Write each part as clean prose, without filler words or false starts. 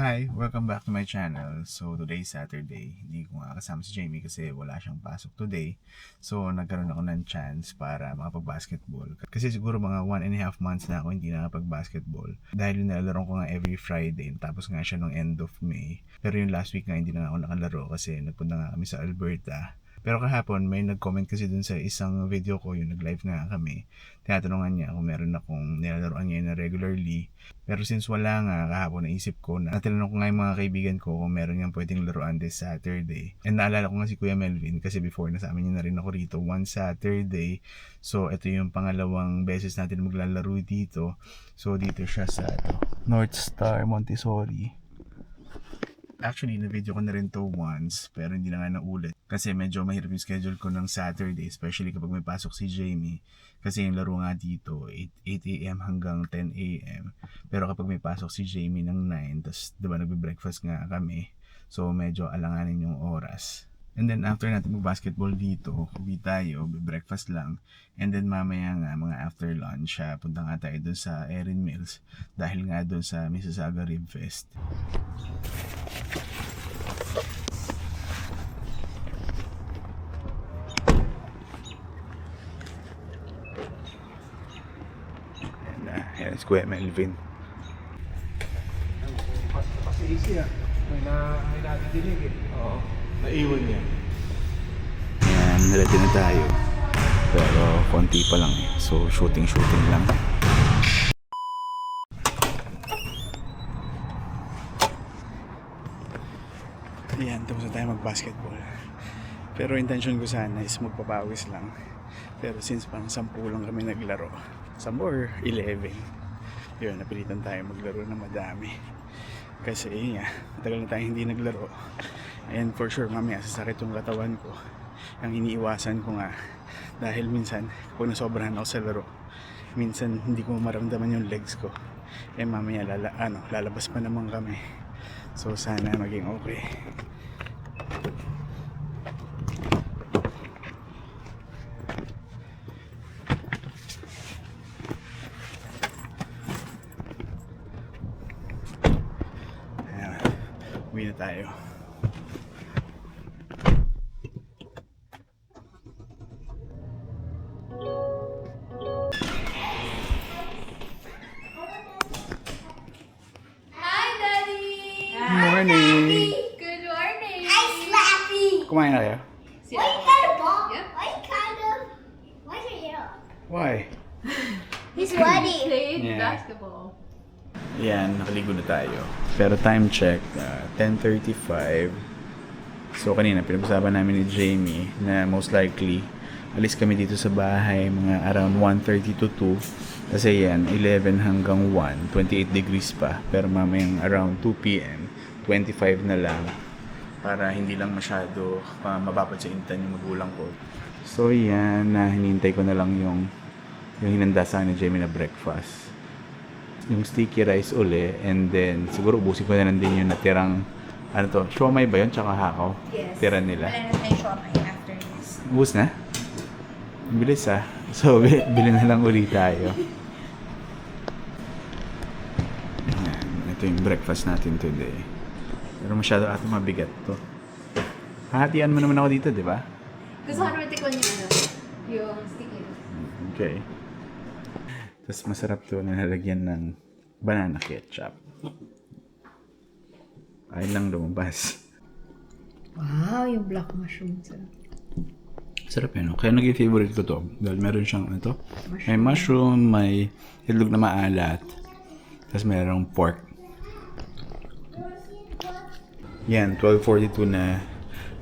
Hi! Welcome back to my channel. So, today is Saturday. Hindi ko nga kasama si Jamie kasi wala siyang pasok today. So, nagkaroon ako ng chance para makapag-basketball. Kasi siguro mga 1.5 months na ako hindi nakapag-basketball. Dahil nilalaro ko nga every Friday. Tapos nga siya nung end of May. Pero yung last week nga hindi na ako nakalaro kasi nagpunta nga kami sa Alberta. Pero kahapon may nag-comment kasi dun sa isang video ko, yung nag-live nga kami. Tinatanungan niya kung meron akong nilalaroan ngayon na regularly. Pero since wala nga, kahapon naisip ko na tinanong ko nga yung mga kaibigan ko kung meron niyang pwedeng laruan this Saturday. And naalala ko nga si Kuya Melvin kasi before nasama niya na rin ako rito one Saturday. So ito yung pangalawang beses natin maglalaro dito. So dito siya sa North Star Montessori. Actually, na-video ko na rin to once, pero hindi na nga naulit. Kasi medyo mahirap yung schedule ko ng Saturday, especially kapag may pasok si Jamie. Kasi yung laro nga dito, 8 a.m. hanggang 10 a.m. Pero kapag may pasok si Jamie ng 9, tapos diba nagbe-breakfast nga kami, so medyo alanganin yung oras. And then after natin mag-basketball dito, uwi tayo, breakfast lang. And then mamaya nga, mga after lunch, punta nga tayo dun sa Erin Mills. Dahil nga dun sa Mississauga Rib Fest. Yan si Kuya Melvin. Kasi easy may nadidinig Oo. Naiwan niya. Yan, ready na tayo. Pero konti pa lang eh. So shooting lang. Yan, tapos na tayo mag-basketball. Pero intention ko sana is magpapawis lang. Pero since pang 10 lang kami naglaro, 10 or 11, yun, napilitan tayo maglaro na madami. Kasi yun nga, matagal na tayo hindi naglaro. And for sure, mamaya sasakit yung katawan ko. Ang iniiwasan ko nga, dahil minsan, kung nasobrahan ako sa laro, minsan hindi ko maramdaman yung legs ko. Eh mamaya lalabas pa naman kami. So sana maging okay. Uwi na tayo. Hi, Daddy! Morning! Good morning! Hi, Slappy! Kumain na kayo? Why you kind of ball? Yep. Why are you yellow? Why? He's ready. Playing Yeah. basketball. Yan, nakaligo na tayo. Pero time check, 10:35. So kanina, pinag-usapan namin ni Jamie na most likely, alis kami dito sa bahay mga around 1:30 to 2. Kasi yan, 11 hanggang 1, 28 degrees pa. Pero mamayang around 2 p.m., 25 na lang. Para hindi lang masyado mababad sa intan yung magulang ko. So yan, hinihintay ko na lang yung hinanda sa akin ni Jamie na breakfast. Yung sticky rice uli, and then siguro ubusin ko na lang din yung natirang siomai ba yun? Tsaka hakaw? Yes. Tira nila. Wala na tayo siomay after this. Ubus na? Bilis So, bili na lang uli tayo. Ayan, ito yung breakfast natin today. Pero masyado ata mabigat to. Hahatian mo naman ako dito, di ba? Gusto ko naman tikman yung sticky. Okay. Tapos masarap to na nalagyan ng banana ketchup. Ayun lang lumabas. Wow, yung black mushroom. Sarap yun. Kaya naging favorite ko to. Dahil meron siyang may mushroom, may itlog na maalat. Tapos merong pork. Yan, 12:42 na.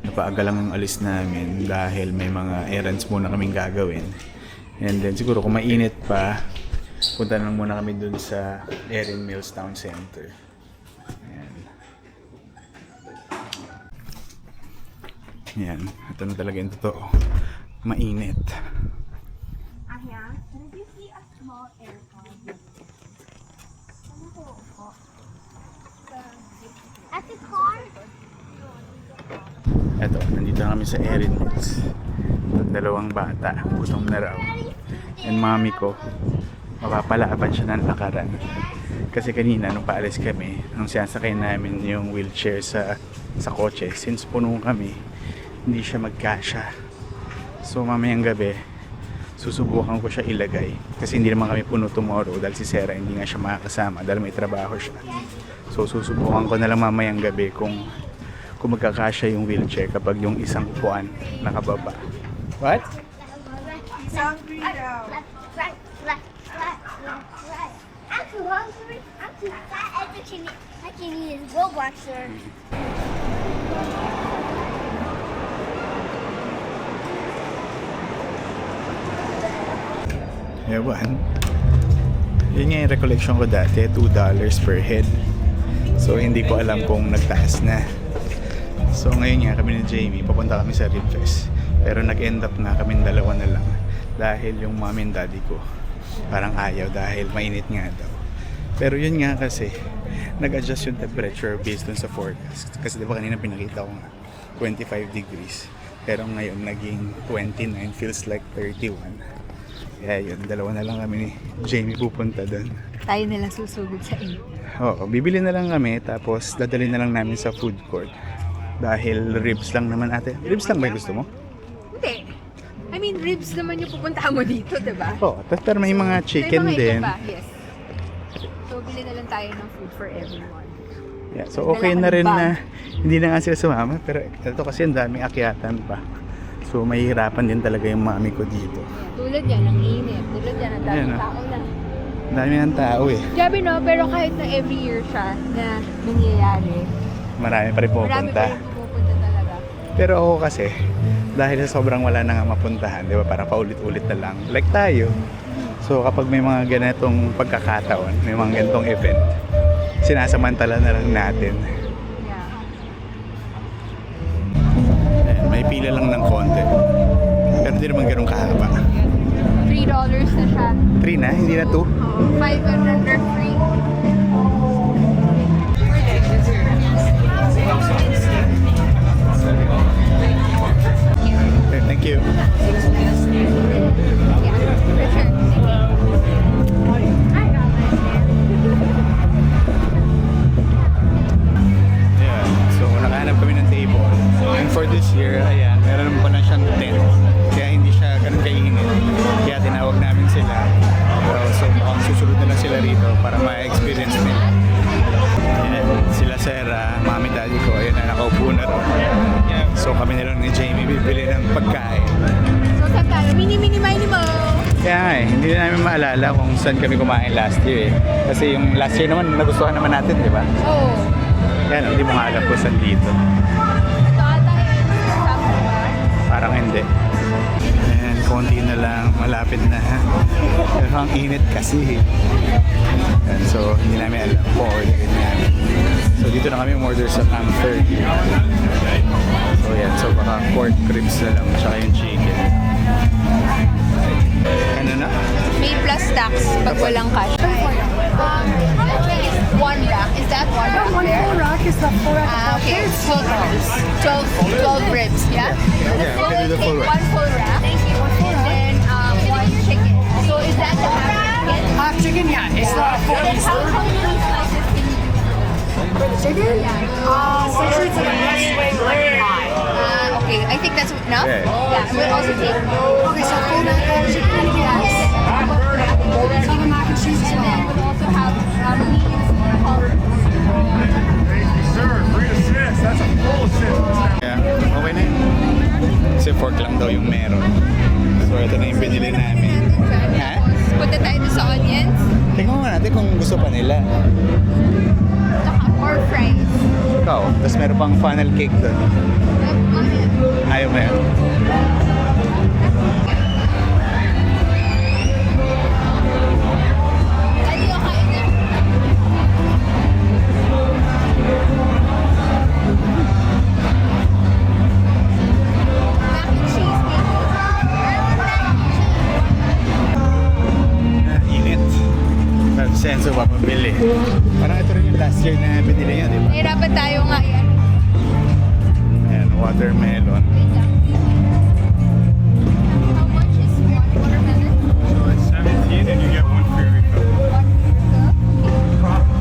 Napaaga lang ang alis namin dahil may mga errands muna kaming gagawin. And then siguro kung mainit pa, punta lang muna kami dun sa Erin Mills Town Center. Ayan. Ayan. Ito na talaga yung totoo. Mainit. Aya, did you see a small aircon? At the car? Eto, nandito na kami sa Erin Mills. Dalawang bata, gutom na raw. And mami ko, mapapalaban siya ng lakaran. Kasi kanina nung paalis kami, nung sinasakay namin yung wheelchair sa kotse, since puno kami, hindi siya magkasya. So mamayang gabi, susubukan ko siya ilagay. Kasi hindi naman kami puno tomorrow dahil si Sarah hindi nga siya makakasama dahil may trabaho siya. So susubukan ko na lang mamayang gabi kung magkakasya yung wheelchair kapag yung isang upuan nakababa. What? He's hungry now. I'm too hungry. I'm too fat. I can eat his Robloxer. Ewan. Yun nga yung recollection ko dati, $2 per head. So hindi ko alam kung nagtaas na. So ngayon nga kami ni Jamie, papunta kami sa Ribfest. Pero nag-end up nga kami dalawa na lang. Dahil yung mommy and daddy ko parang ayaw dahil mainit nga daw. Pero yun nga kasi, nag-adjust yung temperature based dun sa forecast. Kasi diba kanina pinakita ko nga, 25 degrees. Pero ngayon naging 29, feels like 31. Kaya yun, dalawa na lang kami ni Jamie pupunta dun. Tayo na lang susugod sa inyo. Oo, bibili na lang kami tapos dadalhin na lang namin sa food court. Dahil ribs lang naman ate. Ribs lang ba yung gusto mo? Hindi. I mean, ribs naman yung pupuntahan mo dito, diba? Oo, pero may mga chicken May mga din. iba pa, yes. So, bili na lang tayo ng food for everyone. Yeah, so okay na rin na hindi na nga sila sumama. Pero ito kasi ang daming akyatan pa. So mahihirapan din talaga yung mami ko dito. Tulad yan, ang init. Tulad yan, ang daming Ayan, tao na. Ang dami ng tao eh. Grabe no, pero kahit na every year siya na nangyayari, Marami pa rin marami pupunta. pa rin pupunta talaga. Pero ako kasi, dahil sa sobrang wala na nga mapuntahan, di ba, parang paulit-ulit na lang. Like tayo. So kapag may mga ganitong pagkakataon, may mga ganitong event, sinasamantala na lang natin. Yeah. Ayan, may pila lang ng konti. Pero hindi naman ganun kahaba. $3 na siya. 3 na? Hindi na 2? 500 free. Okay, thank you. Yeah, for sure. Ayan. So, nakahanap kami ng table. And for this year, ayan, meron pa na siyang tent. Kaya hindi siya ganun kainit. Kaya tinawag namin sila. So, mukhang susunod na lang sila rito para ma-experience nila. Ayan, sila Sarah, mami daddy ko, ayun na nakaupo na rin. So, kami na lang ni Jamie bibili ng pagkain. So, saan tayo? Mini-mini mo! Kaya nga eh, hindi na namin maalala kung saan kami kumain last year eh. Kasi yung last year naman, nagustuhan naman natin, di ba? Oo. Kaya hindi mo nga alam kung saan dito. Ito ata yung sabi ba? Parang hindi. Ayan, konti na lang, malapit na. Pero ang init kasi. Ayan, so, hindi namin alam kung orderin namin. So, dito na kami order sa Camp 30. So, yan. So, baka pork ribs na lang, tsaka yung chicken. Ano na? May plus tax pag walang cash. One rack. Is that one rack there? One rack is the full rack. Ah, okay. 12 ribs, yeah? Yeah, we can do the full rack. One full rack. Thank you. And then one chicken. So is that the half chicken? Chicken, yeah. It's not a full piece. Chicken? Essentially it's like a best way very high. Okay. I think that's enough. Yeah. Yeah. And we'll also take. Okay, so full mac and chicken, yes. Some of mac and cheese as And then well. we'll also have meat. Sir, 3 to 6. That's a full assist. Kaya, okay na yun. Kasi pork lang daw yung meron. So, ito na yung binili namin. Ha? Punta tayo doon sa onions. Tingnan mo natin kung gusto pa nila. Tsaka more fries. Ikaw, tapos meron pang funnel cake doon. Ayaw mo yan? Hindi ko kain na. Mac and cheese, Init. Pero senso pa pabili. Parang ito rin yung last year na binili niya, di ba? Nahirapan tayo nga yan. Ayan, watermelon. Wait lang. How much is one watermelon? So it's 17 and you get 1 free refill. One.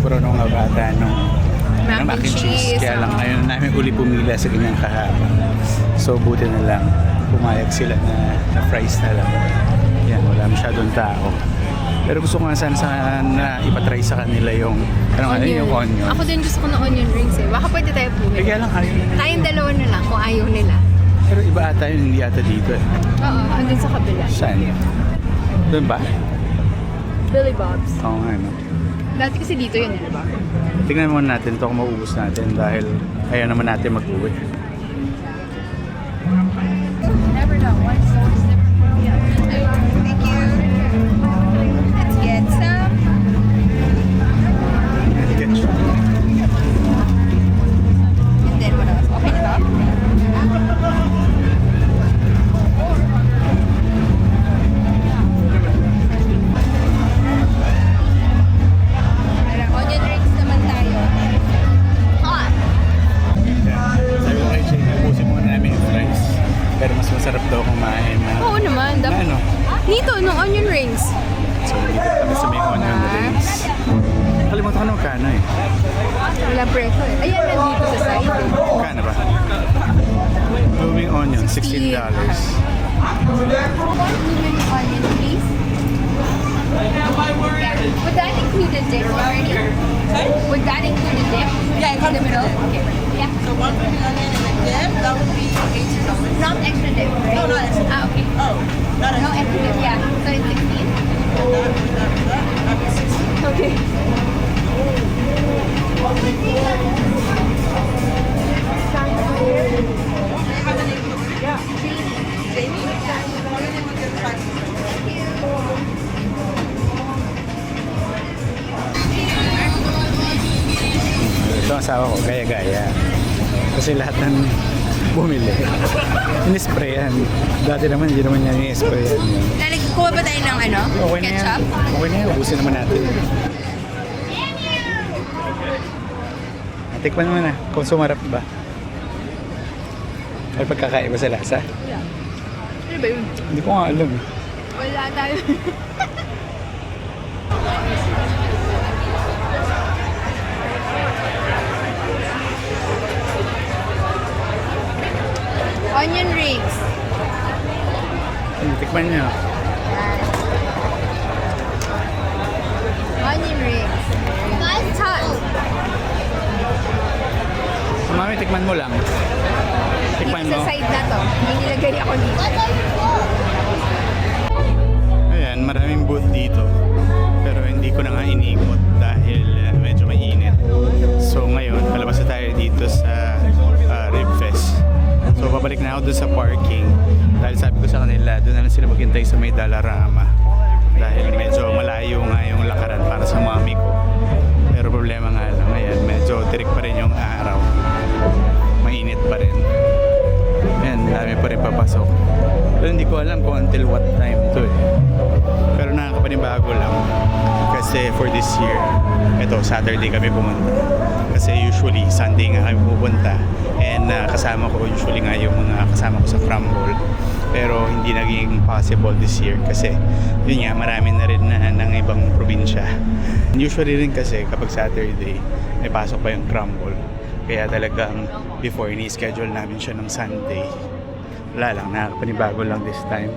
siguro nung mga bata nung Mac and cheese, Kaya lang ngayon namin uli pumila sa ganyang kahaba. So buti na lang pumayag sila na fries na lang. Yan, wala masyadong tao. Pero gusto ko nga sana na ipatry sa kanila yung yung onion. Ako din gusto ko ng onion rings eh. Baka pwede tayo bumili. Kaya lang ayaw nila. Tayong dalawa na lang kung ayaw nila. Pero iba ata yun, hindi ata dito eh. Oo, andun sa kabila. Saan? Doon ba? Billy Bob's. Oo nga, no? Dati kasi dito yun, di ba? Tingnan muna natin ito kung mauubos natin dahil ayaw naman natin mag-uwi. Never know. One store is different from the other. Thank you. Let's get some. And then what else? Okay na ba? Onion rings naman tayo. Hot. Sabi ko kay Jay, ubusin muna namin yung fries. Pero mas masarap daw kumain na. Oo naman. Na ano? Dito, nung onion rings. So, dito kami sa may onion rings. Kalimutan ko na magkano eh. Wala presyo eh. Ayan, nandito sa side. Magkano ba? Blooming onion, $16. One blooming onion, please. Would that include the dip already? Would that include the dip? Yeah, in the middle. Okay. Yeah. So one for the onion and the dip, that would be $18. Not extra dip, right? No, not extra. Ah, okay. Oh, not No extra. extra dip, yeah. So it's 16. That'd be 16. Okay. Ito ang asawa ko, gaya-gaya. Kasi lahat ng bumili. In-sprayan. Dati naman, hindi naman niya in-sprayan. Kuha ba tayo ng ano? Okay na yan. Ketchup? Okay na yan. Ubusin naman natin. Tikman mo na kung sumarap ba. Ay pagkakaiba sa lasa. Ano ba yun? Hindi ko nga alam. Wala tayo. Onion rings. Tikman niyo. Onion rings. It's hot. Mami, tikman mo lang. Tikman Dito mo. sa side na to. May nilagay ako dito. Ayan, maraming booth dito. Pero hindi ko na nga iniikot dahil medyo mainit. So ngayon, palabas na tayo dito sa Rib Fest. So babalik na ako doon sa parking. Dahil sabi ko sa kanila, doon na lang sila maghintay sa may Dalarama. Dahil medyo malayo nga yung lakaran para sa mami ko. Pero problema nga lang, ayan, medyo tirik pa rin yung araw. Mainit pa rin. Ayan, dami pa rin papasok. Pero hindi ko alam kung until what time to eh. Pero nakakapanibago lang. Kasi for this year, ito, Saturday kami pumunta. Kasi usually, Sunday nga kami pupunta. And kasama ko usually nga yung mga kasama ko sa Crumble. Pero hindi naging possible this year kasi yun nga, marami na rin na ng ibang probinsya. Usually rin kasi kapag Saturday, may pasok pa yung Crumble. Kaya talagang before, ini-schedule namin siya ng Sunday. Wala lang, nakakapanibago lang this time.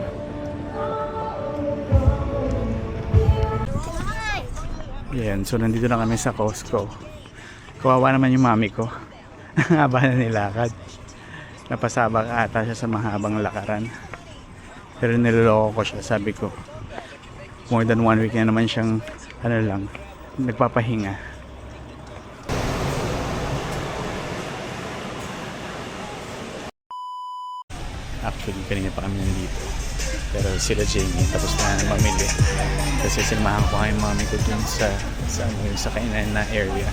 Yan, so nandito na kami sa Costco. Kawawa naman yung mami ko. Haba na nilakad. Napasabak ata siya sa mahabang lakaran. Pero niloloko ko siya, sabi ko. More than 1 week na naman siyang nagpapahinga. Actually, kanina pa kami nandito. Pero sila Jamie, tapos na mamili. Kasi sinamahan ko kay mami ko dun sa kainan na area.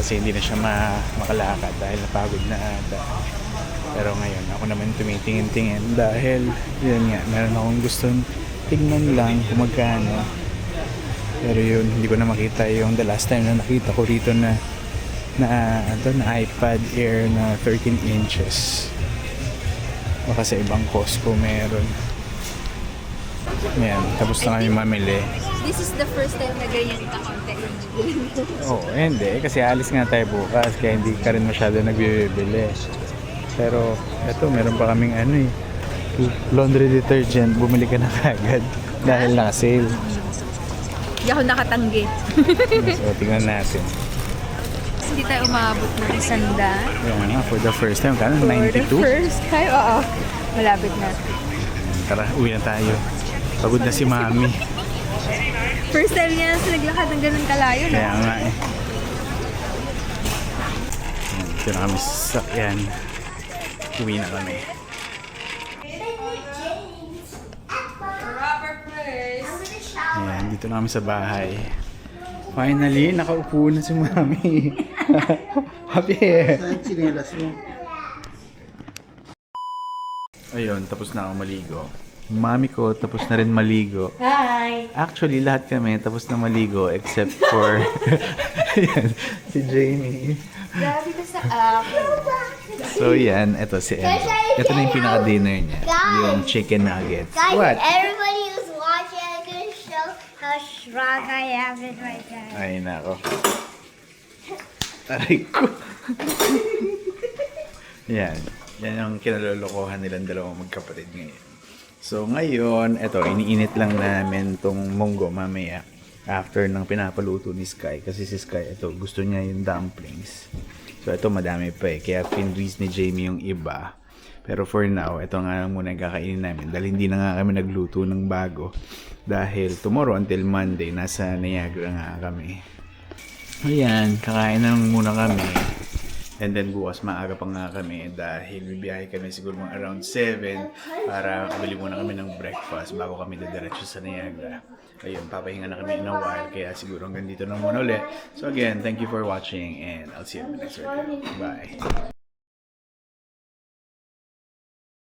Kasi hindi na siya makalakad dahil napagod na ata. Pero ngayon, ako naman tumitingin-tingin dahil yun nga, meron akong gustong tignan lang kung magkano. Pero yun, hindi ko na makita yung the last time na nakita ko rito na iPad Air na 13 inches. Baka sa ibang Costco meron. Ayan, tapos na kami mamili. This is the first time na ganyan ka-konti yung Oo, hindi. Kasi alis nga tayo bukas, kaya hindi ka rin masyado nagbibili. Pero, eto, meron pa kaming laundry detergent. Bumili ka na agad dahil naka-sale. Hindi ako nakatanggi. So, tingnan natin. Hindi tayo umabot ng 100. Yan nga, for the first time, kano? 92? For the first time, oo. Malapit na. Tara, uwi na tayo. Pagod na si Mami. First time niya sa naglakad ng ganun kalayo, no? Kaya nga eh. Yan, dito na kami sa sasakyan. Uwi na kami. Robert Place. Ayan, dito na kami sa bahay. Finally, nakaupo na si Mami. Happy eh. Ayun, tapos na ako maligo. Mami ko, tapos na rin maligo. Hi! Actually, lahat kami tapos na maligo except for ayan, si Jamie. Grabe ka sa akin. So yan, ito si Enzo. Ito na yung pinaka-dinner niya. Yung chicken nuggets. Guys, What? everybody who's watching, I'm gonna show how strong I am in right now. Ay, nako. Aray ko. Yan. Yan yung kinalolokohan nilang dalawang magkapatid ngayon. So ngayon, eto, iniinit lang namin tong munggo mamaya after ng pinapaluto ni Sky. Kasi si Sky, ito, gusto niya yung dumplings. So ito, madami pa eh. Kaya pinreeze ni Jamie yung iba. Pero for now, ito nga lang muna yung kakainin namin. Dahil hindi na nga kami nagluto ng bago. Dahil tomorrow until Monday, nasa Niagara nga kami. Ayan, kakain na muna kami. And then bukas maaga pa nga kami dahil bibiyahe kami siguro mga around 7 para bili muna kami ng breakfast bago kami didiretso sa Niagara. Ayun, papahinga na kami in a while kaya siguro hanggang dito na muna ulit. So again, thank you for watching and I'll see you in the next video. Bye!